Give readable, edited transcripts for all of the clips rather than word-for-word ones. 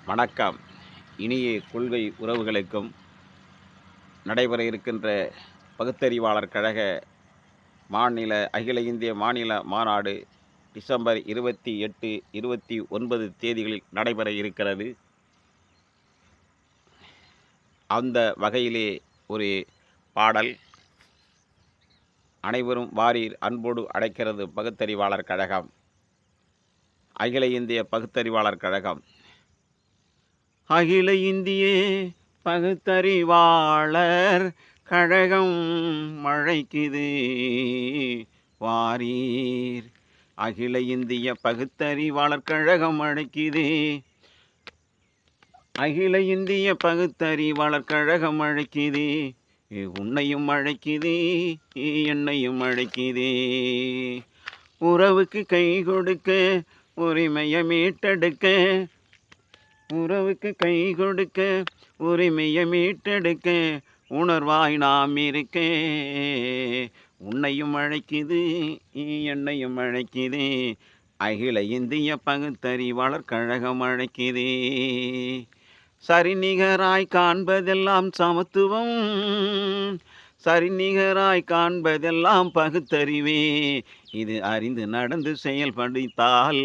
வணக்கம். இனிய கொள்கை உறவுகளுக்கும் நடைபெற இருக்கின்ற பகுத்தறிவாளர் கழக அகில இந்திய மாநில மாநாடு டிசம்பர் 28, 29 தேதிகளில் நடைபெற இருக்கிறது. அந்த வகையிலே ஒரு பாடல், அனைவரும் வாரீர் அன்போடு அழைக்கிறது பகுத்தறிவாளர் கழகம், அகில இந்திய பகுத்தறிவாளர் கழகம். அகில இந்திய பகுத்தறிவாளர் கழகம் மழைக்குது வாரீர். அகில இந்திய பகுத்தறிவாளர் கழகம் அழைக்குது. அகில இந்திய பகுத்தறிவாளர் கழகம் அழைக்குது. உன்னையும் அழைக்குது, என்னையும் அழைக்குது. உறவுக்கு கை கொடுக்க, உரிமையை மீட்டெடுக்க, உறவுக்கு கை கொடுக்க, உரிமையை மீட்டெடுக்க உணர்வாய் நாம் இருக்க. உன்னையும் அழைக்குது, என்னையும் அழைக்குது. அகில இந்திய பகுத்தறிவாளர் கழகம் அழைக்குது. சரிநிகராய் காண்பதெல்லாம் சமத்துவம், சரிநிகராய் காண்பதெல்லாம் பகுத்தறிவே. இது அறிந்து நடந்து செயல்படுத்தால்,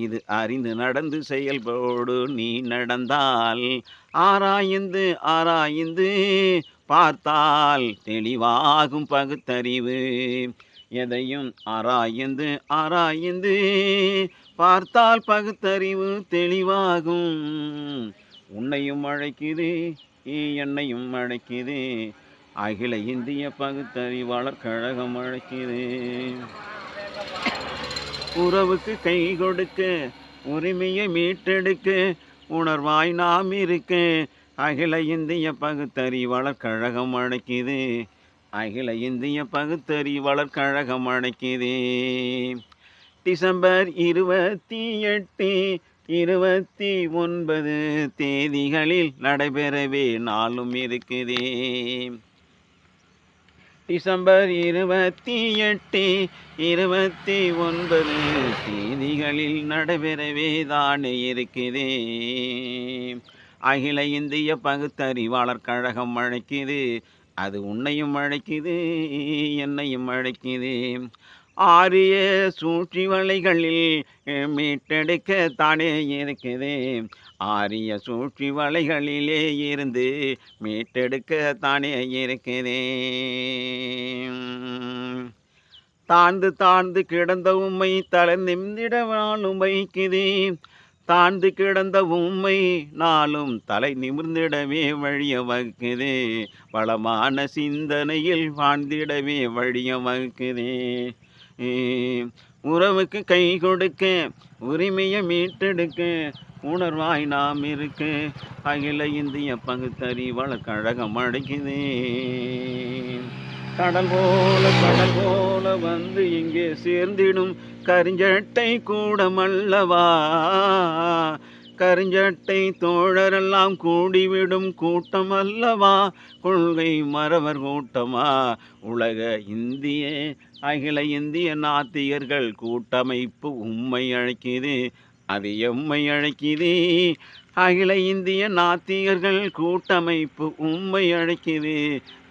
இது அறிந்து நடந்து செயல்போடு நீ நடந்தால், ஆராய்ந்து ஆராய்ந்து பார்த்தால் தெளிவாகும் பகுத்தறிவு. எதையும் ஆராய்ந்து ஆராய்ந்து பார்த்தால் பகுத்தறிவு தெளிவாகும். உன்னையும் அழைக்குது, என்னையும் அழைக்குது. அகில இந்திய பகுத்தறிவாளர் கழகம் அழைக்குது. உறவுக்கு கை கொடுக்க, உரிமையை மீட்டெடுக்க உணர்வாய் நாம் இருக்க. அகில இந்திய பகுத்தறிவாளர் கழகம் அழைக்குது. அகில இந்திய பகுத்தறிவாளர் கழகம் அழைக்குது. டிசம்பர் 28, 29 தேதிகளில் நடைபெறவே நாளும் இருக்குது. டிசம்பர் 28, 29 தேதிகளில் நடைபெறவே தானே இருக்குது. அகில இந்திய பகுத்தறிவாளர் கழகம் அழைக்குது. அது உன்னையும் அழைக்குது, என்னையும் அழைக்குது. ஆரிய சூழ்ச்சி வலைகளில் மீட்டெடுக்க தானே இருக்குது. ஆரிய சூழ்ச்சி வலைகளிலே இருந்து மீட்டெடுக்க தானே இருக்குது. தாழ்ந்து தாழ்ந்து கிடந்த உம்மை தலை நிமிந்திட நாளும் வைக்குது. தாழ்ந்து கிடந்த உம்மை நாளும் தலை நிமிர்ந்திடவே வழிய வகுக்குது. வளமான சிந்தனையில் வாழ்ந்திடவே வழிய வகுக்குது. உறவுக்கு கை கொடுக்க, உரிமையை மீட்டெடுக்க உணர்வாய் நாம் இருக்க. அகில இந்திய பகுத்தறிவாளர் கழகம் அழைக்குது. கடல் போல வந்து இங்கே சேர்ந்திடும் கரிஞ்சட்டை கூடமல்லவா. கரிஞ்சட்டை தோழரெல்லாம் கூடிவிடும் கூட்டம் அல்லவா. கொள்கை மறவர் கூட்டமா உலக இந்திய அகில இந்திய நாத்திகர்கள் கூட்டமைப்பு உம்மை அழைக்குது. அது எம்மை அழைக்குது. அகில இந்திய நாத்திகர்கள் கூட்டமைப்பு உம்மை அழைக்குது.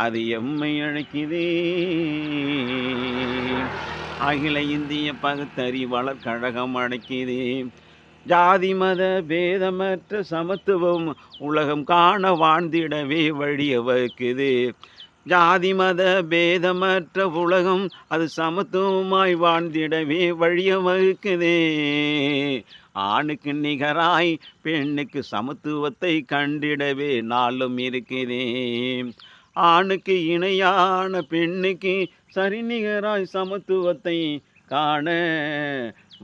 அது எம்மை அழைக்குது. அகில இந்திய பகுத்தறிவாளர் கழகம் அழைக்குது. ஜாதி மத பேதமற்ற சமத்துவம் உலகம் காண வாழ்ந்திடவே வழிய வகுக்குது. ஜாதி மத பேதமற்ற உலகம் அது சமத்துவமாய் வாழ்ந்திடவே வழிய வகுக்குது. ஆணுக்கு நிகராய் பெண்ணுக்கு சமத்துவத்தை கண்டிடவே நாளும் இருக்குது. ஆணுக்கு இணையான பெண்ணுக்கு சரிநிகராய் சமத்துவத்தை காண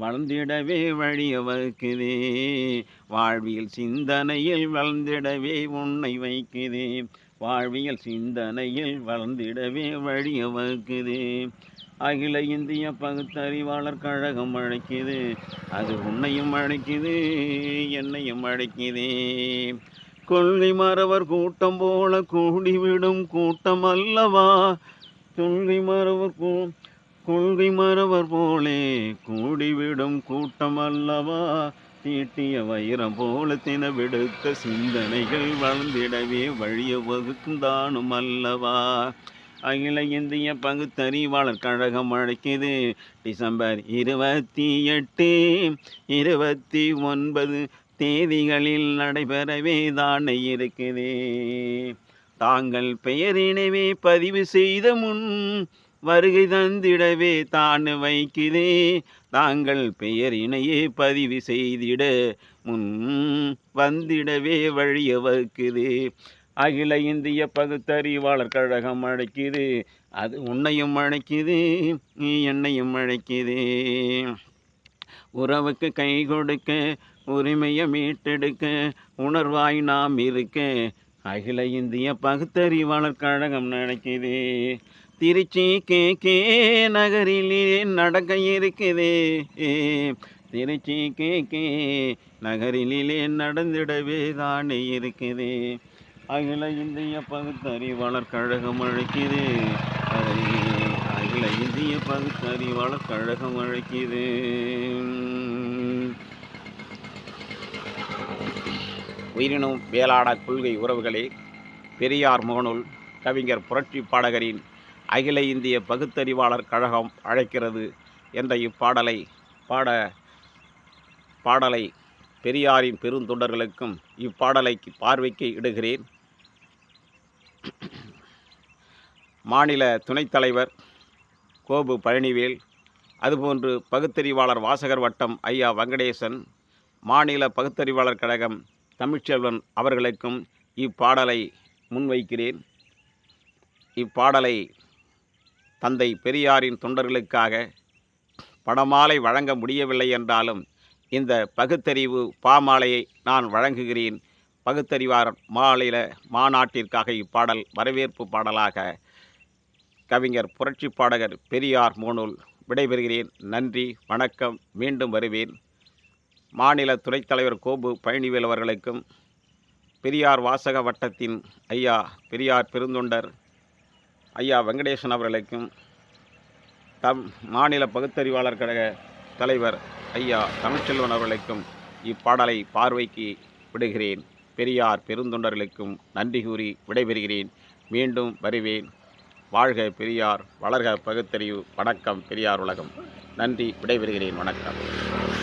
வளர்ந்திடவே வழிய வகுக்குது. வாழ்வியல் சிந்தனையில் வளர்ந்திடவே உன்னை வைக்குது. வாழ்வியல் சிந்தனையில் வளர்ந்திடவே வழிய வகுக்குது. அகில இந்திய பகுத்தறிவாளர் கழகம் அழைக்குது. அது உன்னையும் அழைக்குது, என்னையும் அழைக்குது. கொள்கை மறவர் கூட்டம் போல கூடிவிடும் கூட்டம் அல்லவா. கொள்கை மறவர் போலே கூடிவிடும் கூட்டம் அல்லவா. தீட்டிய வைரம் போல தினவெடுத்த சிந்தனைகள் வளர்ந்திடவே வழிய வகுக்கும் தானும் அல்லவா. அகில இந்திய பகுத்தறிவாளர் கழகம் அழைக்குது. டிசம்பர் 28, 29 தேதிகளில் நடைபெறவே தானே இருக்குது. தாங்கள் பெயரினவே பதிவு செய்த முன் வருகை தந்திடவே தான் வைக்குதே. தாங்கள் பெயரினையே பதிவு செய்திட முன் வந்திடவே வழிய வைக்குது. அகில இந்திய பகுத்தறிவாளர் கழகம் அழைக்குது. அது உன்னையும் அழைக்குது, நீ என்னையும் அழைக்குது. உறவுக்கு கை கொடுக்க, உரிமையை மீட்டெடுக்க உணர்வாய் நாம் இருக்க அகில இந்திய பகுத்தறிவாளர் கழகம் நடக்குது. திருச்சி கே நகரிலே நடக்க இருக்குது. திருச்சி கே நகரிலே நடந்திடவே தானே இருக்குது. அகில இந்திய பகுத்தறிவாளர் கழகம் அழைக்குது. அகில இந்திய பகுத்தறிவாளர் கழகம் அழைக்குது. உயிரினும் வேளாட கொள்கை உறவுகளே, பெரியார் முகநூல் கவிஞர் புரட்சி பாடகரின் அகில இந்திய பகுத்தறிவாளர் கழகம் அழைக்கிறது என்ற பாடலை பெரியாரின் பெருந்தொண்டர்களுக்கும் இப்பாடலை பார்வைக்கு இடுகிறேன். மாநில துணைத் தலைவர் கோபு பழனிவேல், அதுபோன்று பகுத்தறிவாளர் வாசகர் வட்டம் ஐயா வெங்கடேசன், மாநில பகுத்தறிவாளர் கழகம் தமிழ்ச்செல்வன் அவர்களுக்கும் இப்பாடலை முன்வைக்கிறேன். இப்பாடலை தந்தை பெரியாரின் தொண்டர்களுக்காக பணமாலை வழங்க முடியவில்லை என்றாலும் இந்த பகுத்தறிவு பாமாலையை நான் வழங்குகிறேன். பகுத்தறிவார் மாநில மாநாட்டிற்காக இப்பாடல் வரவேற்பு பாடலாக கவிஞர் புரட்சி பாடகர் பெரியார் முகநூல் விடைபெறுகிறேன். நன்றி, வணக்கம். மீண்டும் வருவேன். மாநில துணைத் தலைவர் கோபு பழனிவேல் அவர்களுக்கும், பெரியார் வாசக வட்டத்தின் ஐயா பெரியார் பெருந்தொண்டர் ஐயா வெங்கடேசன் அவர்களுக்கும், மாநில பகுத்தறிவாளர் கழக தலைவர் ஐயா தமிழ்ச்செல்வன் அவர்களுக்கும் இப்பாடலை பார்வைக்கு விடுகிறேன். பெரியார் பெருந்தொண்டர்களுக்கும் நன்றி கூறி விடைபெறுகிறேன். மீண்டும் வருவேன். வாழ்க பெரியார், வளர்க பகுத்தறிவு. வணக்கம். பெரியார் உலகம். நன்றி, விடைபெறுகிறேன். வணக்கம்.